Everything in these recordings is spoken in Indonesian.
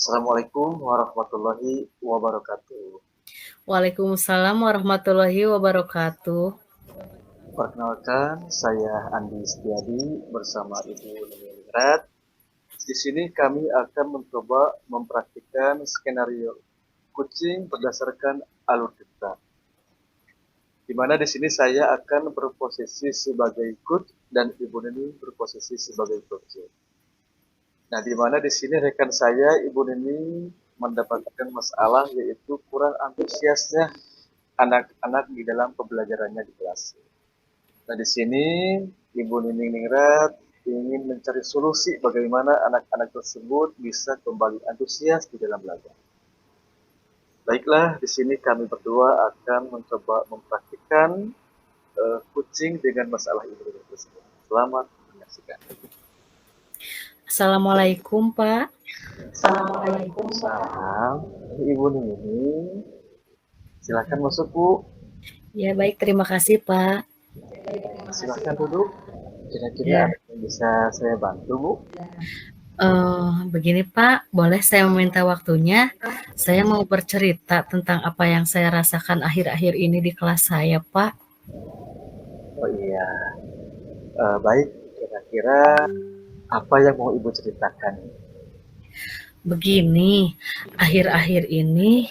Assalamualaikum warahmatullahi wabarakatuh. Waalaikumsalam warahmatullahi wabarakatuh. Perkenalkan, saya Andi Setiadi bersama Ibu Ningrat. Di sini kami akan mencoba mempraktikkan skenario kucing berdasarkan alur cerita. Di mana di sini saya akan berposisi sebagai coach dan Ibu Nini berposisi sebagai kucing. Nah, di mana di sini rekan saya Ibu Nini mendapatkan masalah yaitu kurang antusiasnya anak-anak di dalam pembelajarannya di kelas. Nah, di sini Ibu Nining Ningrat ingin mencari solusi bagaimana anak-anak tersebut bisa kembali antusias di dalam belajar. Baiklah, di sini kami berdua akan mencoba mempraktikkan kucing dengan masalah Ibu Nining tersebut. Selamat menyaksikan. Assalamualaikum, Pak. Assalamualaikum. Ibu Nining. Silakan masuk, Bu. Ya, baik. Terima kasih, Pak. Silakan duduk. Kira-kira Ya. ada yang bisa saya bantu, Bu? Begini, Pak. Boleh saya meminta waktunya? Saya mau bercerita tentang apa yang saya rasakan akhir-akhir ini di kelas saya, Pak. Oh iya, baik. Kira-kira apa yang mau Ibu ceritakan? Begini, akhir-akhir ini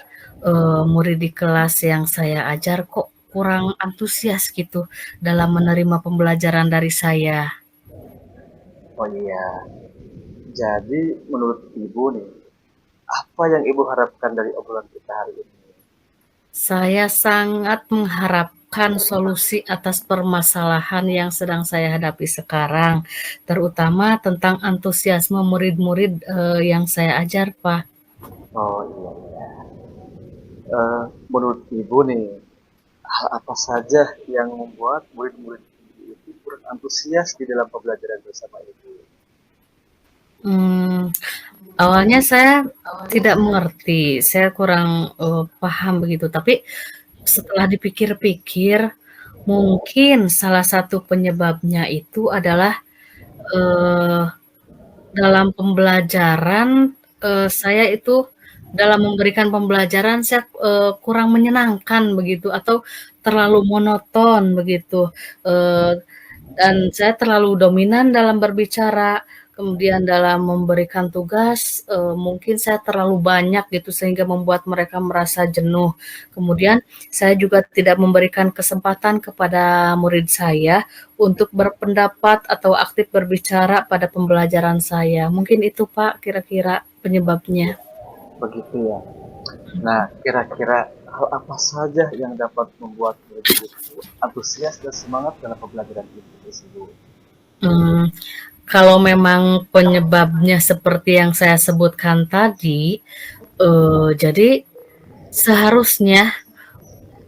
murid di kelas yang saya ajar kok kurang antusias gitu dalam menerima pembelajaran dari saya. Oh iya, jadi menurut Ibu nih, apa yang Ibu harapkan dari obrolan kita hari ini? Saya sangat mengharapkan solusi atas permasalahan yang sedang saya hadapi sekarang, terutama tentang antusiasme murid-murid yang saya ajar, Pak. Oh iya, iya. Menurut Ibu nih, hal apa saja yang membuat murid-murid itu kurang antusias di dalam pembelajaran bersama Ibu? Hmm, Awalnya saya tidak mengerti, saya kurang paham begitu. Tapi setelah dipikir-pikir, mungkin salah satu penyebabnya itu adalah eh, dalam pembelajaran, saya itu dalam memberikan pembelajaran saya, kurang menyenangkan begitu atau terlalu monoton begitu, dan saya terlalu dominan dalam berbicara, kemudian dalam memberikan tugas, mungkin saya terlalu banyak gitu sehingga membuat mereka merasa jenuh. Kemudian saya juga tidak memberikan kesempatan kepada murid saya untuk berpendapat atau aktif berbicara pada pembelajaran saya. Mungkin itu, Pak, kira-kira penyebabnya. Begitu ya. Nah, kira-kira hal apa saja yang dapat membuat murid-murid itu antusias dan semangat dalam pembelajaran itu tersebut? Hmm, Kalau memang penyebabnya seperti yang saya sebutkan tadi, jadi seharusnya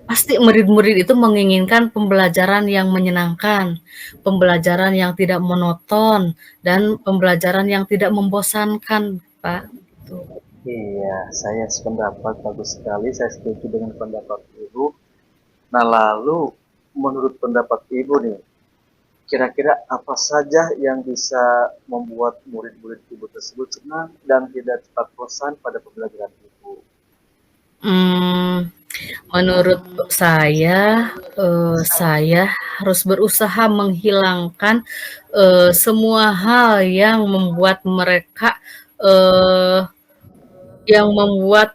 pasti murid-murid itu menginginkan pembelajaran yang menyenangkan, pembelajaran yang tidak monoton, dan pembelajaran yang tidak membosankan, Pak. Gitu. Iya, saya sependapat bagus sekali. Saya setuju dengan pendapat Ibu. Nah, lalu menurut pendapat Ibu nih, kira-kira apa saja yang bisa membuat murid-murid Ibu tersebut senang dan tidak cepat bosan pada pembelajaran Ibu? Hmm, Menurut saya harus berusaha menghilangkan semua hal eh,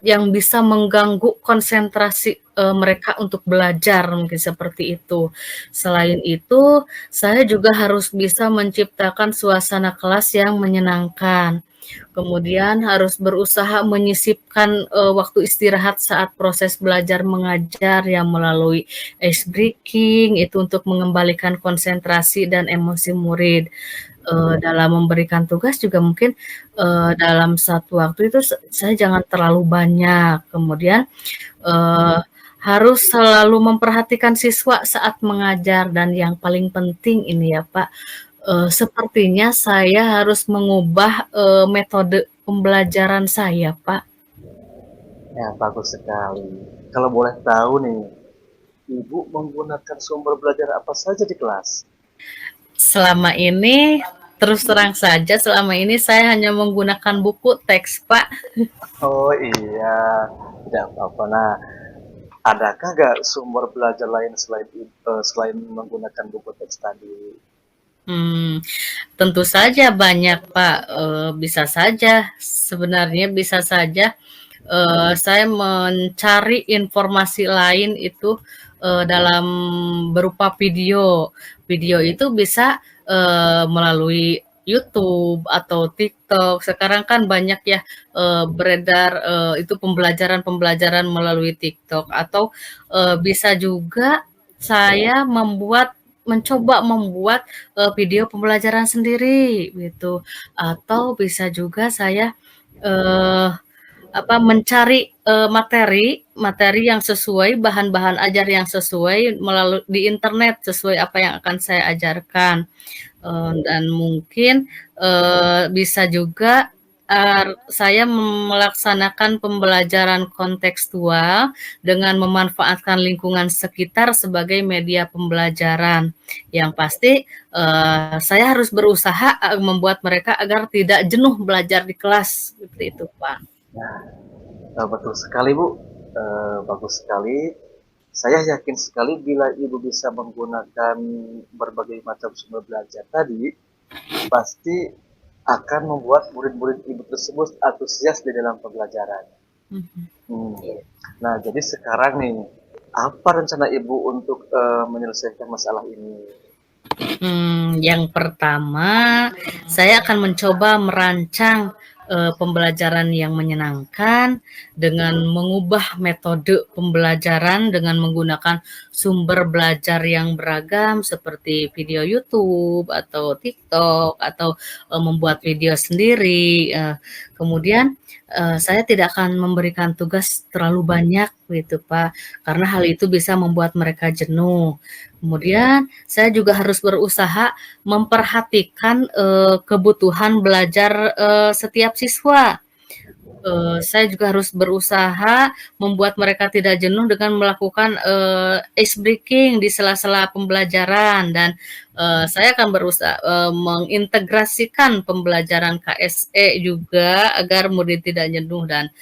yang bisa mengganggu konsentrasi mereka untuk belajar, mungkin seperti itu. Selain itu, saya juga harus bisa menciptakan suasana kelas yang menyenangkan. Kemudian harus berusaha menyisipkan waktu istirahat saat proses belajar mengajar yang melalui ice breaking itu untuk mengembalikan konsentrasi dan emosi murid. Dalam memberikan tugas juga mungkin dalam satu waktu itu saya jangan terlalu banyak. Kemudian eh, harus selalu memperhatikan siswa saat mengajar dan yang paling penting ini ya Pak, sepertinya saya harus mengubah metode pembelajaran saya, Pak. Ya, bagus sekali. Kalau boleh tahu nih, Ibu menggunakan sumber belajar apa saja di kelas? Selama ini Terus terang saja selama ini saya hanya menggunakan buku teks, Pak. Oh iya, tidak apa-apa. Nah, adakah nggak sumber belajar lain selain menggunakan buku teks tadi? Hmm, tentu saja banyak, Pak. Bisa saja, sebenarnya bisa saja saya mencari informasi lain itu dalam berupa video. Video itu bisa melalui YouTube atau TikTok. Sekarang kan banyak ya beredar itu pembelajaran-pembelajaran melalui TikTok atau bisa juga saya mencoba membuat video pembelajaran sendiri gitu atau bisa juga saya eh, mencari materi yang sesuai, bahan-bahan ajar yang sesuai melalui di internet sesuai apa yang akan saya ajarkan. Dan mungkin bisa juga saya melaksanakan pembelajaran kontekstual dengan memanfaatkan lingkungan sekitar sebagai media pembelajaran. Yang pasti saya harus berusaha membuat mereka agar tidak jenuh belajar di kelas seperti itu, Pak. Nah, betul sekali Bu, bagus sekali. Saya yakin sekali bila Ibu bisa menggunakan berbagai macam sumber belajar tadi, pasti akan membuat murid-murid Ibu tersebut antusias di dalam pembelajaran. Mhm. Hmm. Nah, jadi sekarang nih, apa rencana Ibu untuk menyelesaikan masalah ini? Yang pertama, saya akan mencoba merancang pembelajaran yang menyenangkan dengan mengubah metode pembelajaran dengan menggunakan sumber belajar yang beragam seperti video YouTube atau TikTok atau membuat video sendiri. Kemudian saya tidak akan memberikan tugas terlalu banyak gitu, Pak, karena hal itu bisa membuat mereka jenuh. Kemudian saya juga harus berusaha memperhatikan kebutuhan belajar setiap siswa. Saya juga harus berusaha membuat mereka tidak jenuh dengan melakukan ice breaking di sela-sela pembelajaran dan saya akan berusaha mengintegrasikan pembelajaran KSE juga agar murid tidak jenuh dan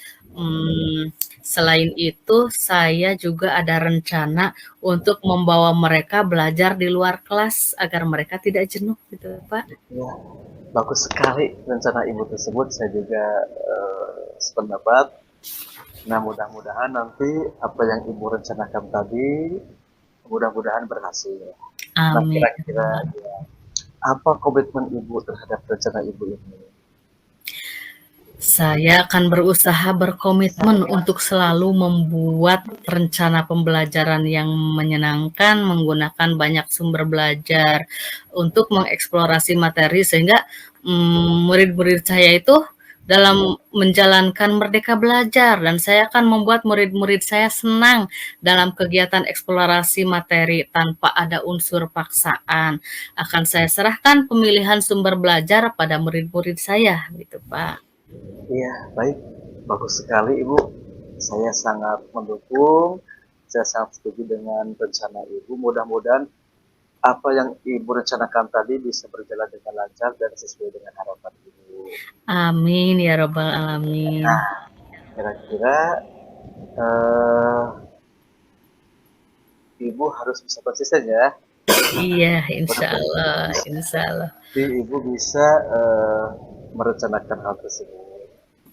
selain itu saya juga ada rencana untuk membawa mereka belajar di luar kelas agar mereka tidak jenuh gitu, Pak. Ya, bagus sekali rencana Ibu tersebut. Saya juga sependapat. Nah, mudah-mudahan nanti apa yang Ibu rencanakan tadi, mudah-mudahan berhasil. Nah, Amin. kira-kira ya, apa komitmen Ibu terhadap rencana Ibu ini? Saya akan berusaha berkomitmen untuk selalu membuat rencana pembelajaran yang menyenangkan, menggunakan banyak sumber belajar untuk mengeksplorasi materi sehingga murid-murid saya itu dalam menjalankan merdeka belajar dan saya akan membuat murid-murid saya senang dalam kegiatan eksplorasi materi tanpa ada unsur paksaan. Akan saya serahkan pemilihan sumber belajar pada murid-murid saya gitu, Pak. Iya, baik. Bagus sekali, Ibu. Saya sangat mendukung. Saya sangat setuju dengan rencana Ibu. Mudah-mudahan apa yang Ibu rencanakan tadi bisa berjalan dengan lancar dan sesuai dengan harapan Ibu. Amin ya robbal alamin. Nah, kira-kira eh, Ibu harus bisa konsisten ya. Iya, insya Mudah-mudahan Allah, insya Allah. Ibu bisa merencanakan hal tersebut.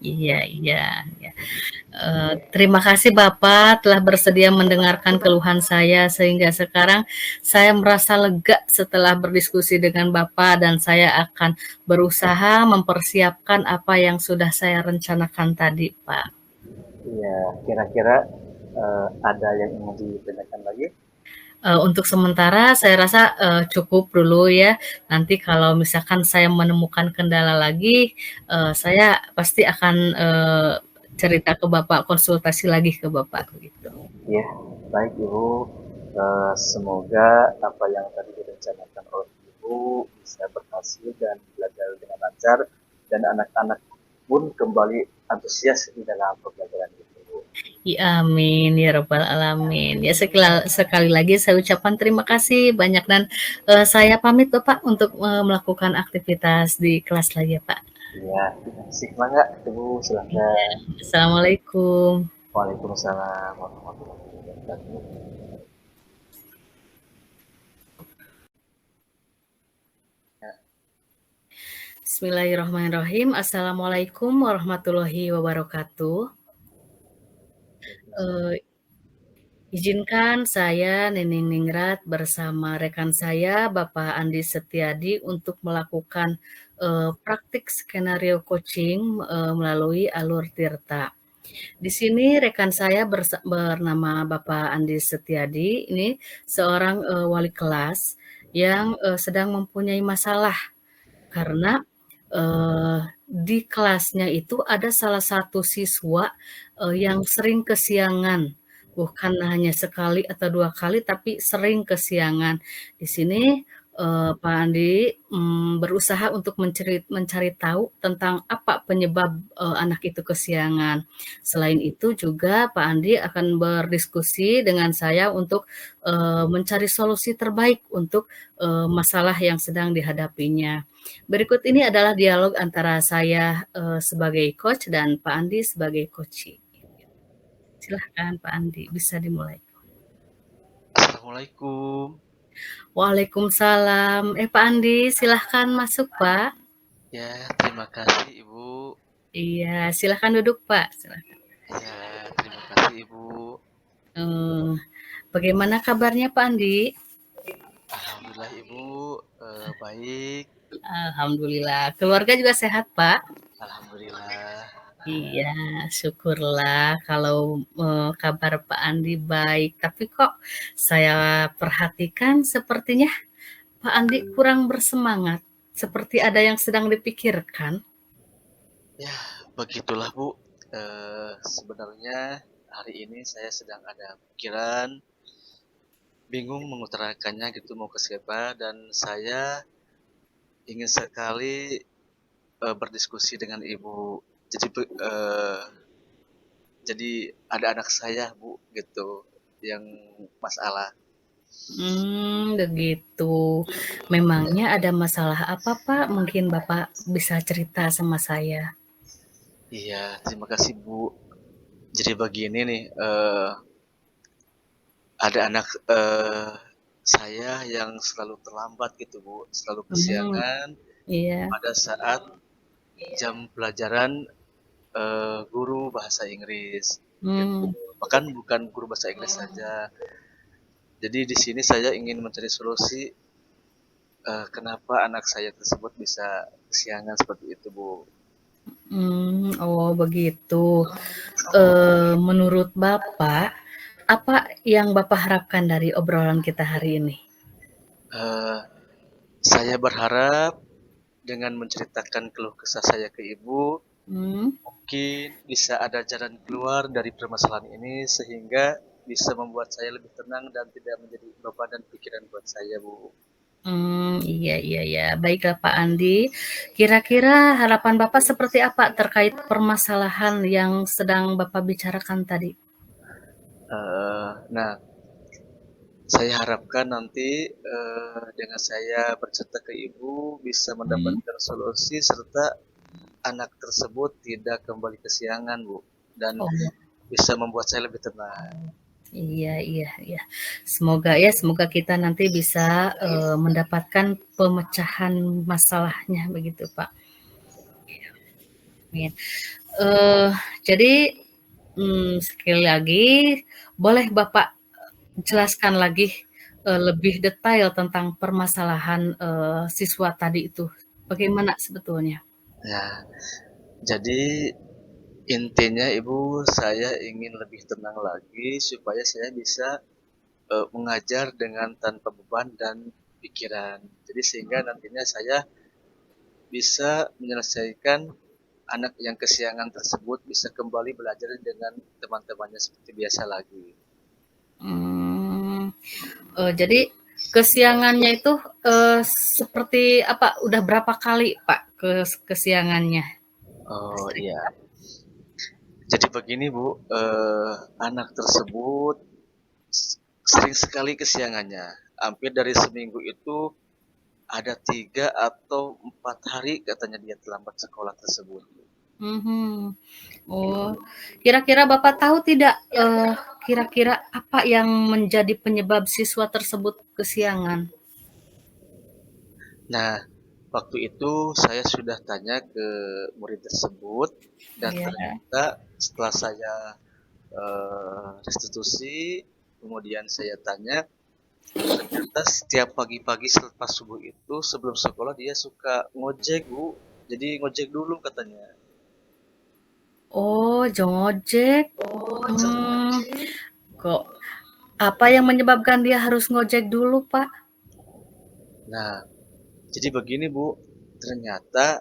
Iya, iya, iya. Terima kasih Bapak telah bersedia mendengarkan keluhan saya sehingga sekarang saya merasa lega setelah berdiskusi dengan Bapak dan saya akan berusaha mempersiapkan apa yang sudah saya rencanakan tadi, Pak. Iya, kira-kira ada yang ingin ditanyakan lagi? Untuk sementara saya rasa cukup dulu ya. Nanti kalau misalkan saya menemukan kendala lagi, saya pasti akan cerita ke Bapak, konsultasi lagi ke Bapak gitu. Ya, baik Ibu. Semoga apa yang tadi direncanakan oleh Ibu bisa berhasil dan belajar dengan lancar dan anak-anak pun kembali antusias di dalam pembelajaran itu. Ya, amin ya rabbal alamin. Ya sekali lagi saya ucapkan terima kasih banyak dan saya pamit Bapak untuk melakukan aktivitas di kelas lagi ya Pak. Iya, asik banget. Ibu, silakan. Assalamualaikum. Waalaikumsalam warahmatullahi wabarakatuh. Ya, Bismillahirrahmanirrahim. Assalamualaikum warahmatullahi wabarakatuh. Waalaikumsalam. Eh, Izinkan saya Nining Ningrat bersama rekan saya Bapak Andi Setiadi untuk melakukan praktik skenario coaching melalui Alur Tirta. Di sini rekan saya bernama Bapak Andi Setiadi, ini seorang wali kelas yang sedang mempunyai masalah karena di kelasnya itu ada salah satu siswa yang sering kesiangan, bukan hanya sekali atau dua kali, tapi sering kesiangan. Di sini Pak Andi berusaha untuk mencari tahu tentang apa penyebab anak itu kesiangan. Selain itu juga Pak Andi akan berdiskusi dengan saya untuk mencari solusi terbaik untuk masalah yang sedang dihadapinya. Berikut ini adalah dialog antara saya sebagai coach dan Pak Andi sebagai coachee. Silahkan Pak Andi, bisa dimulai. Assalamualaikum. Waalaikumsalam. Pak Andi, silahkan masuk Pak. Ya, terima kasih Ibu. Iya, silahkan duduk Pak. Silahkan. Ya, terima kasih Ibu. Eh, Bagaimana kabarnya Pak Andi? Alhamdulillah Ibu, baik. Alhamdulillah. Keluarga juga sehat Pak? Alhamdulillah. Iya, syukurlah kalau kabar Pak Andi baik. Tapi kok saya perhatikan sepertinya Pak Andi kurang bersemangat, seperti ada yang sedang dipikirkan. Ya, begitulah Bu. Sebenarnya hari ini saya sedang ada pikiran, bingung mengutarakannya gitu mau ke siapa, dan saya ingin sekali berdiskusi dengan Ibu. Jadi jadi ada anak saya Bu gitu yang masalah. Begitu. Memangnya ada masalah apa, Pak? Mungkin Bapak bisa cerita sama saya. Iya, terima kasih Bu. Jadi begini nih, ada anak saya yang selalu terlambat gitu Bu, selalu Hmm, kesiangan iya. pada saat jam pelajaran guru bahasa Inggris gitu. Hmm, Bahkan bukan guru bahasa Inggris saja. Jadi di sini saya ingin mencari solusi kenapa anak saya tersebut bisa kesiangan seperti itu, Bu. oh begitu. Menurut Bapak, apa yang Bapak harapkan dari obrolan kita hari ini? Eh, saya berharap dengan menceritakan keluh kesah saya ke Ibu, Hmm, mungkin bisa ada jalan keluar dari permasalahan ini sehingga bisa membuat saya lebih tenang dan tidak menjadi beban dan pikiran buat saya, Bu. iya iya iya. Baiklah Pak Andi, kira-kira harapan Bapak seperti apa terkait permasalahan yang sedang Bapak bicarakan tadi? Nah, saya harapkan nanti dengan saya bercerita ke Ibu bisa Hmm. mendapatkan solusi serta anak tersebut tidak kembali kesiangan, Bu, dan Oh, bisa membuat saya lebih tenang. iya iya iya. Semoga kita nanti bisa, mendapatkan pemecahan masalahnya begitu, Pak. Amin. Eee, jadi, sekali lagi boleh Bapak jelaskan lagi, lebih detail tentang permasalahan, siswa tadi itu, bagaimana sebetulnya? Ya, jadi intinya Ibu, saya ingin lebih tenang lagi supaya saya bisa mengajar dengan tanpa beban dan pikiran. Jadi sehingga nantinya saya bisa menyelesaikan anak yang kesiangan tersebut bisa kembali belajar dengan teman-temannya seperti biasa lagi. Mmm, jadi kesiangannya itu, seperti apa? Udah berapa kali, Pak, kesiangannya? Oh iya, Jadi begini Bu, anak tersebut sering sekali kesiangannya. Hampir dari seminggu itu ada 3 atau 4 hari katanya dia terlambat sekolah tersebut. Mhm. Oh, kira-kira Bapak tahu tidak, kira-kira apa yang menjadi penyebab siswa tersebut kesiangan? Nah, waktu itu saya sudah tanya ke murid tersebut dan Iya. ternyata setelah saya restitusi, kemudian saya tanya, ternyata setiap pagi-pagi selepas subuh itu sebelum sekolah dia suka ngojek Bu. Jadi ngojek dulu katanya. Oh, ngojek. Hmm, kok apa yang menyebabkan dia harus ngojek dulu, Pak? Nah, jadi begini Bu, ternyata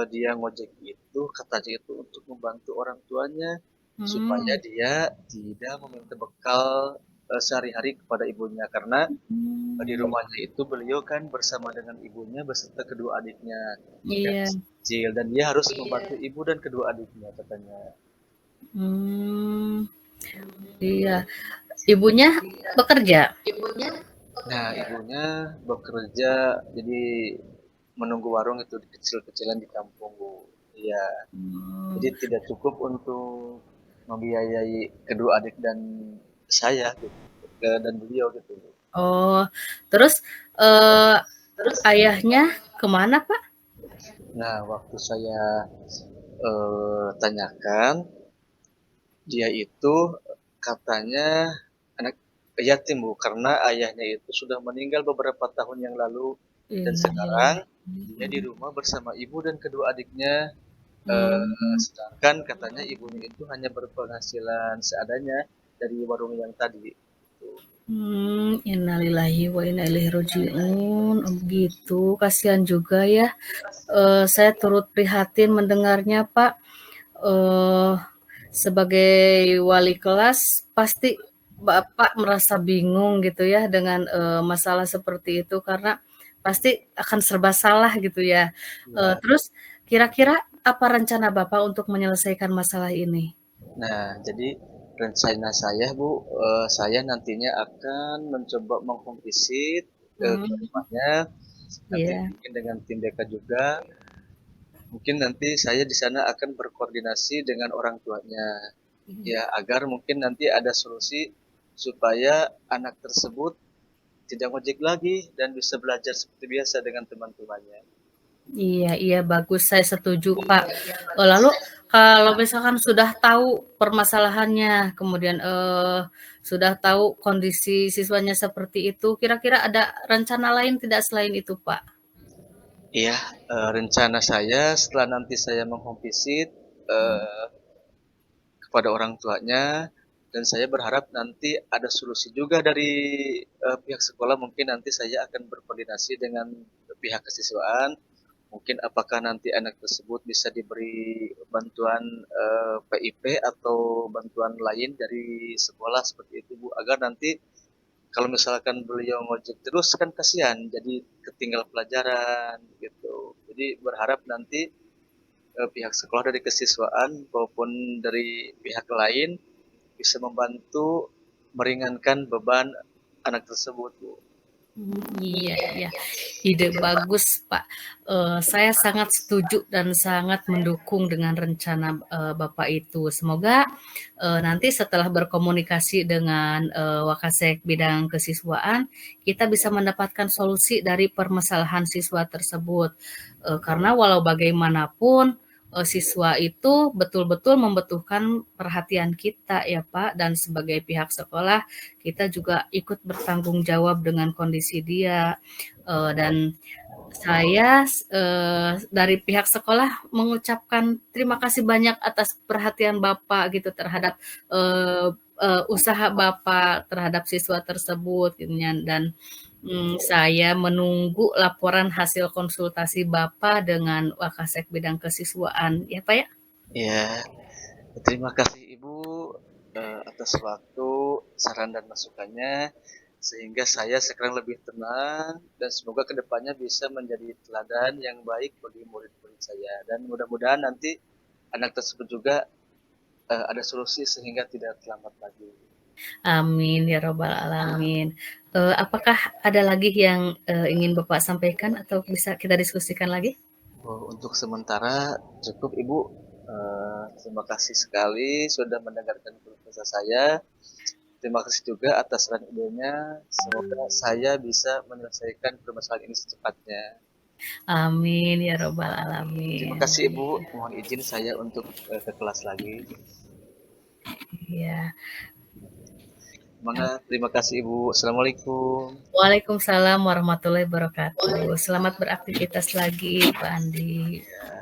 dia ngojek itu katanya itu untuk membantu orang tuanya supaya Hmm. dia tidak meminta bekal sehari-hari kepada ibunya karena di Hmm. rumahnya itu beliau kan bersama dengan ibunya beserta kedua adiknya yang Iya. masih kecil dan dia harus membantu ibu dan kedua adiknya katanya. Hmm. Iya. Ibunya bekerja? Nah, ibunya bekerja jadi menunggu warung itu kecil-kecilan di kampung Bu. Iya, Hmm. jadi tidak cukup untuk membiayai kedua adik dan saya gitu dan beliau gitu Bu. Oh, terus, eee, ayahnya kemana, Pak? Nah, waktu saya tanyakan dia itu katanya anak yatim Bu, karena ayahnya itu sudah meninggal beberapa tahun yang lalu dan sekarang Innalillahi. dia di rumah bersama ibu dan kedua adiknya. Mmm, Sedangkan katanya ibunya itu hanya berpenghasilan seadanya dari warung yang tadi. Gitu. innalillahi wa inna ilaihi raji'un. Oh, begitu, kasihan juga ya. Saya turut prihatin mendengarnya, Pak. Eee, Sebagai wali kelas, pasti Bapak merasa bingung gitu ya dengan, masalah seperti itu karena pasti akan serba salah gitu ya. Ya. Terus kira-kira apa rencana Bapak untuk menyelesaikan masalah ini? Nah, jadi rencana saya Bu, saya nantinya akan mencoba mengkompisit ke Mmm, rumahnya, nanti iya. mungkin dengan tim DK juga. Mungkin nanti saya di sana akan berkoordinasi dengan orang tuanya. Ya, agar mungkin nanti ada solusi supaya anak tersebut tidak ngojek lagi dan bisa belajar seperti biasa dengan teman-temannya. Iya iya, bagus, saya setuju, Pak. Lalu kalau misalkan sudah tahu permasalahannya, kemudian, sudah tahu kondisi siswanya seperti itu, kira-kira ada rencana lain tidak selain itu, Pak? Iya, rencana saya setelah nanti saya meng-home visit, eee, kepada orang tuanya dan saya berharap nanti ada solusi juga dari, pihak sekolah mungkin nanti saya akan berkoordinasi dengan pihak kesiswaan, mungkin apakah nanti anak tersebut bisa diberi bantuan, PIP atau bantuan lain dari sekolah seperti itu Bu, agar nanti kalau misalkan beliau ngojek terus kan kasihan, jadi ketinggal pelajaran gitu. Jadi berharap nanti pihak sekolah dari kesiswaan maupun dari pihak lain bisa membantu meringankan beban anak tersebut, Bu. Iya iya, ide bagus, Pak. Saya sangat setuju dan sangat mendukung dengan rencana, Bapak itu. Semoga, nanti setelah berkomunikasi dengan, Wakasek bidang kesiswaan, kita bisa mendapatkan solusi dari permasalahan siswa tersebut. Karena walau bagaimanapun, siswa itu betul-betul membutuhkan perhatian kita ya, Pak, dan sebagai pihak sekolah kita juga ikut bertanggung jawab dengan kondisi dia, dan saya, dari pihak sekolah mengucapkan terima kasih banyak atas perhatian Bapak gitu terhadap, eee usaha Bapak terhadap siswa tersebut gitu ya dan, saya menunggu laporan hasil konsultasi Bapak dengan Wakasek bidang kesiswaan ya, Pak, ya? Ya, terima kasih Ibu atas waktu, saran dan masukannya, sehingga saya sekarang lebih tenang dan semoga kedepannya bisa menjadi teladan yang baik bagi murid-murid saya dan mudah-mudahan nanti anak tersebut juga ada solusi sehingga tidak terlambat lagi. Amin ya robbal alamin. Apakah ada lagi yang, ingin Bapak sampaikan atau bisa kita diskusikan lagi? Oh, untuk sementara cukup Ibu. Terima kasih sekali sudah mendengarkan keluh kesah saya. Terima kasih juga atas saran idenya. Semoga saya bisa menyelesaikan permasalahan ini secepatnya. Amin ya robbal Terima alamin. kasih Ibu. Mohon izin saya untuk ke kelas lagi. Iya. Semangat. Terima kasih Ibu. Assalamualaikum. Waalaikumsalam warahmatullahi wabarakatuh. Selamat beraktivitas lagi, Pak Andi. Ya.